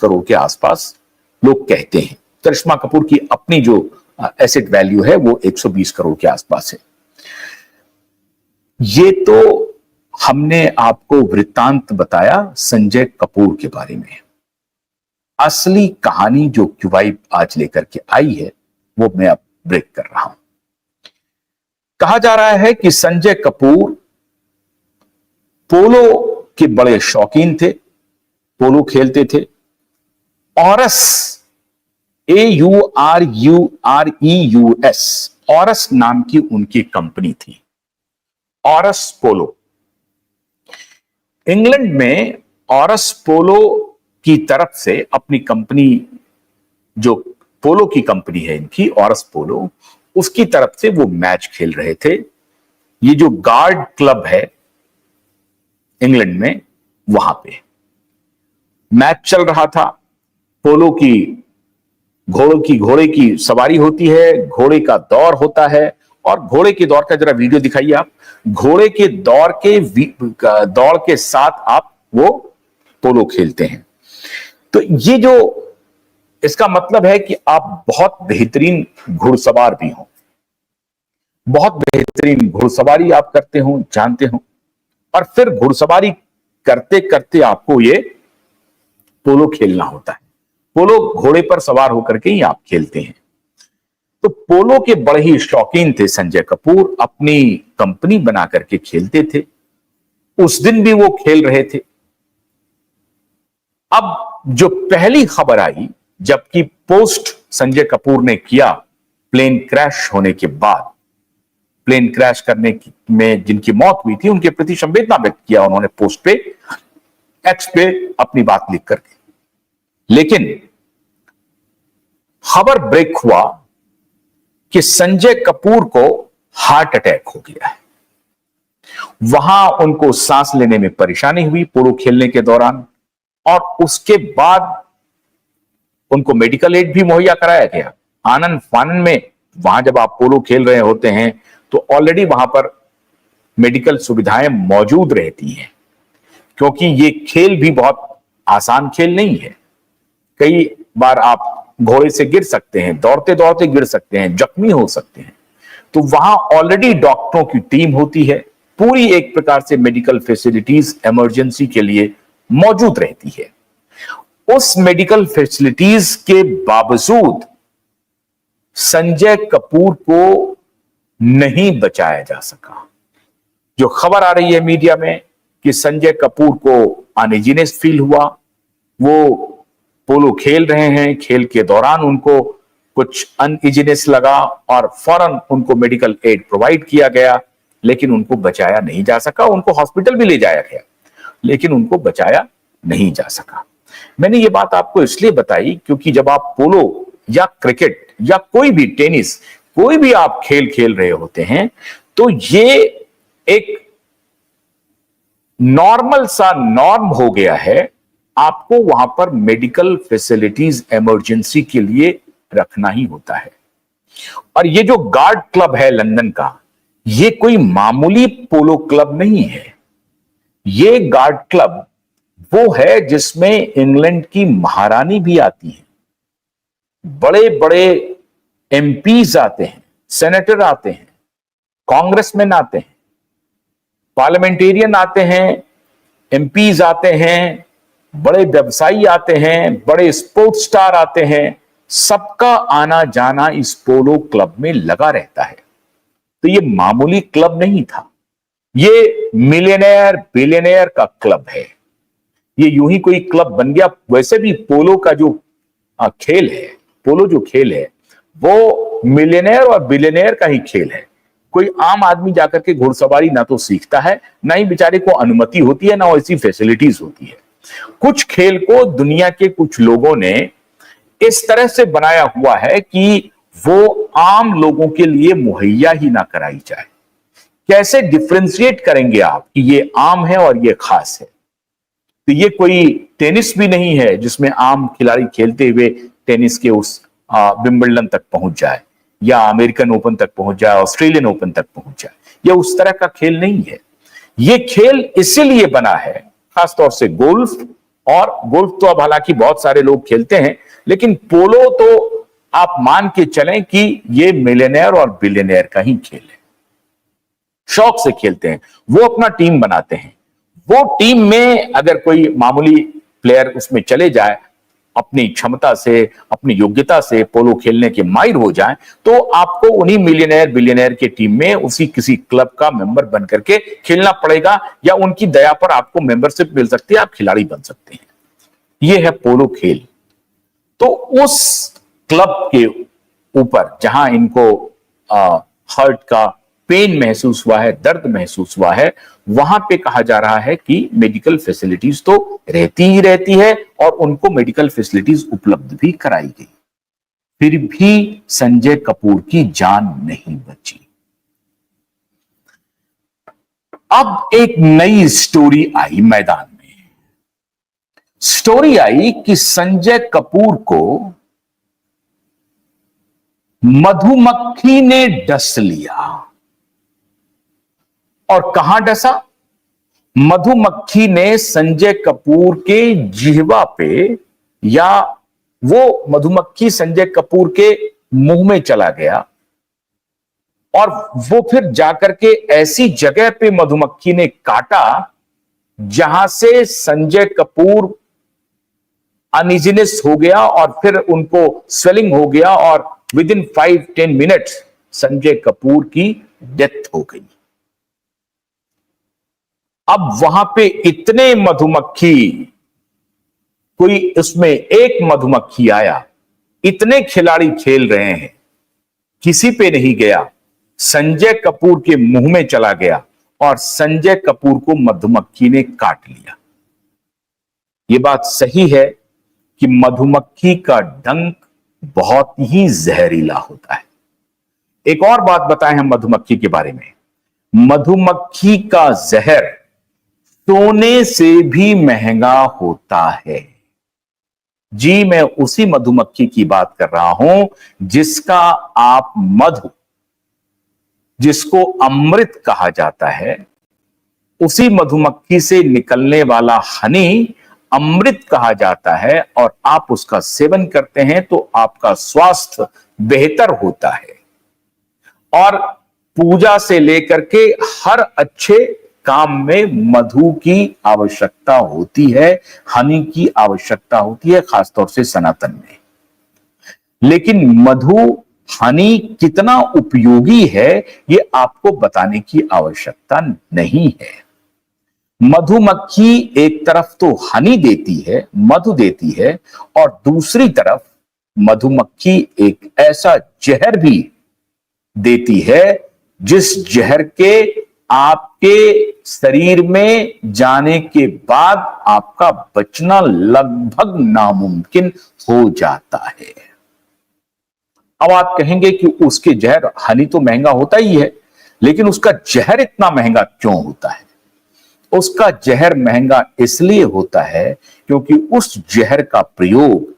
करोड़ के आसपास लोग कहते हैं। करिश्मा कपूर की अपनी जो एसेट वैल्यू है वो 120 करोड़ के आसपास है। ये तो हमने आपको वृत्तांत बताया संजय कपूर के बारे में। असली कहानी जो क्यूबाई आज लेकर के आई है वो मैं अब ब्रेक कर रहा हूं। कहा जा रहा है कि संजय कपूर पोलो के बड़े शौकीन थे, पोलो खेलते थे। ऑरस, AURUREUS, ऑरस नाम की उनकी कंपनी थी, ऑरस पोलो। इंग्लैंड में ऑरस पोलो की तरफ से अपनी कंपनी, जो पोलो की कंपनी है इनकी ऑरस पोलो, उसकी तरफ से वो मैच खेल रहे थे। ये जो गार्ड क्लब है इंग्लैंड में, वहां पे मैच चल रहा था। पोलो की घोड़े की सवारी होती है, घोड़े का दौर होता है, और घोड़े के दौर का जरा वीडियो दिखाइए आप। घोड़े के दौड़ के साथ आप वो पोलो खेलते हैं। तो ये जो इसका मतलब है कि आप बहुत बेहतरीन घुड़सवार भी हो, बहुत बेहतरीन घुड़सवारी आप करते हो, जानते हो, और फिर घुड़सवारी करते करते आपको ये पोलो खेलना होता है। पोलो घोड़े पर सवार होकर के ही आप खेलते हैं। तो पोलो के बड़े ही शौकीन थे संजय कपूर, अपनी कंपनी बना करके खेलते थे। उस दिन भी वो खेल रहे थे। अब जो पहली खबर आई, जबकि पोस्ट संजय कपूर ने किया प्लेन क्रैश होने के बाद, प्लेन क्रैश करने में जिनकी मौत हुई थी उनके प्रति संवेदना व्यक्त किया उन्होंने पोस्ट पे, एक्स पे अपनी बात लिख करके। लेकिन खबर ब्रेक हुआ कि संजय कपूर को हार्ट अटैक हो गया है। वहां उनको सांस लेने में परेशानी हुई पोलो खेलने के दौरान, और उसके बाद उनको मेडिकल एड भी मुहैया कराया गया। आनंद फानन में, वहां जब आप पोलो खेल रहे होते हैं तो ऑलरेडी वहां पर मेडिकल सुविधाएं मौजूद रहती हैं, क्योंकि ये खेल भी बहुत आसान खेल नहीं है। कई बार आप घोड़े से गिर सकते हैं, दौड़ते दौड़ते गिर सकते हैं, जख्मी हो सकते हैं। तो वहां ऑलरेडी डॉक्टरों की टीम होती है, पूरी एक प्रकार से मेडिकल फैसिलिटीज इमरजेंसी के लिए मौजूद रहती है। उस मेडिकल फैसिलिटीज के बावजूद संजय कपूर को नहीं बचाया जा सका। जो खबर आ रही है मीडिया में कि संजय कपूर को अनइजीनेस फील हुआ, वो पोलो खेल रहे हैं, खेल के दौरान उनको कुछ अनइजीनेस लगा और फौरन उनको मेडिकल एड प्रोवाइड किया गया, लेकिन उनको बचाया नहीं जा सका। उनको हॉस्पिटल भी ले जाया गया, लेकिन उनको बचाया नहीं जा सका। मैंने ये बात आपको इसलिए बताई क्योंकि जब आप पोलो या क्रिकेट या कोई भी टेनिस, कोई भी आप खेल खेल रहे होते हैं, तो ये एक नॉर्मल सा नॉर्म हो गया है, आपको वहां पर मेडिकल फैसिलिटीज इमरजेंसी के लिए रखना ही होता है। और ये जो गार्ड क्लब है लंदन का, ये कोई मामूली पोलो क्लब नहीं है। ये गार्ड क्लब वो है जिसमें इंग्लैंड की महारानी भी आती है, बड़े बड़े एमपीज आते हैं, सेनेटर आते हैं, कांग्रेसमैन आते हैं, पार्लियामेंटेरियन आते हैं, एमपीज आते हैं, बड़े व्यवसायी आते हैं, बड़े स्पोर्ट्स स्टार आते हैं। सबका आना जाना इस पोलो क्लब में लगा रहता है। तो ये मामूली क्लब नहीं था, ये मिलियनेयर बिलियनेयर का क्लब है। ये यूं ही कोई क्लब बन गया। वैसे भी पोलो का जो खेल है, पोलो जो खेल है वो मिलियनेयर और बिलियनेयर का ही खेल है। कोई आम आदमी जाकर के घुड़सवारी ना तो सीखता है, ना ही बेचारे को अनुमति होती है, ना ऐसी फैसिलिटीज होती है। कुछ खेल को दुनिया के कुछ लोगों ने इस तरह से बनाया हुआ है कि वो आम लोगों के लिए मुहैया ही ना कराई जाए। कैसे डिफरेंशिएट करेंगे आप कि ये आम है और ये खास है? तो ये कोई टेनिस भी नहीं है जिसमें आम खिलाड़ी खेलते हुए टेनिस के उस विंबलडन तक पहुंच जाए, या अमेरिकन ओपन तक पहुंच जाए, ऑस्ट्रेलियन ओपन तक पहुंच जाए। यह उस तरह का खेल नहीं है। यह खेल इसीलिए बना है, खासतौर से गोल्फ और गोल्फ तो अब हालांकि बहुत सारे लोग खेलते हैं, लेकिन पोलो तो आप मान के चलें कि ये मिलियनेयर और बिलियनेयर का ही खेल है। शौक से खेलते हैं, वो अपना टीम बनाते हैं। वो टीम में अगर कोई मामूली प्लेयर उसमें चले जाए, अपनी क्षमता से, अपनी योग्यता से पोलो खेलने के माहिर हो जाए, तो आपको उन्हीं मिलियनेयर बिलियनेयर के टीम में उसी किसी क्लब का मेंबर बन करके खेलना पड़ेगा, या उनकी दया पर आपको मेंबरशिप मिल सकती है, आप खिलाड़ी बन सकते हैं। यह है पोलो खेल। तो उस क्लब के ऊपर जहां इनको हर्ट का पेन महसूस हुआ है, दर्द महसूस हुआ है, वहां पे कहा जा रहा है कि मेडिकल फैसिलिटीज तो रहती ही रहती है और उनको मेडिकल फैसिलिटीज उपलब्ध भी कराई गई। फिर भी संजय कपूर की जान नहीं बची। अब एक नई स्टोरी आई मैदान में। स्टोरी आई कि संजय कपूर को मधुमक्खी ने डस लिया। और कहां डसा? मधुमक्खी ने संजय कपूर के जिह्वा पे, या वो मधुमक्खी संजय कपूर के मुंह में चला गया, और वो फिर जाकर के ऐसी जगह पे मधुमक्खी ने काटा जहां से संजय कपूर अनइजीनेस हो गया, और फिर उनको स्वेलिंग हो गया, और with in 5-10 minutes Sanjay Kapoor की डेथ हो गई। अब वहां पे इतने मधुमक्खी, कोई उसमें एक मधुमक्खी आया, इतने खिलाड़ी खेल रहे हैं, किसी पे नहीं गया, संजय कपूर के मुंह में चला गया और संजय कपूर को मधुमक्खी ने काट लिया। यह बात सही है कि मधुमक्खी का डंक बहुत ही जहरीला होता है। एक और बात बताएं हम मधुमक्खी के बारे में। मधुमक्खी का जहर सोने से भी महंगा होता है। जी, मैं उसी मधुमक्खी की बात कर रहा हूं जिसका आप मधु, जिसको अमृत कहा जाता है, उसी मधुमक्खी से निकलने वाला हनी अमृत कहा जाता है, और आप उसका सेवन करते हैं तो आपका स्वास्थ्य बेहतर होता है। और पूजा से लेकर के हर अच्छे काम में मधु की आवश्यकता होती है, हनी की आवश्यकता होती है, खासतौर से सनातन में। लेकिन मधु, हनी कितना उपयोगी है, यह आपको बताने की आवश्यकता नहीं है। मधुमक्खी एक तरफ तो हनी देती है, मधु देती है, और दूसरी तरफ मधुमक्खी एक ऐसा जहर भी देती है जिस जहर के आपके शरीर में जाने के बाद आपका बचना लगभग नामुमकिन हो जाता है। अब आप कहेंगे कि उसके जहर, हनी तो महंगा होता ही है, लेकिन उसका जहर इतना महंगा क्यों होता है? उसका जहर महंगा इसलिए होता है क्योंकि उस जहर का प्रयोग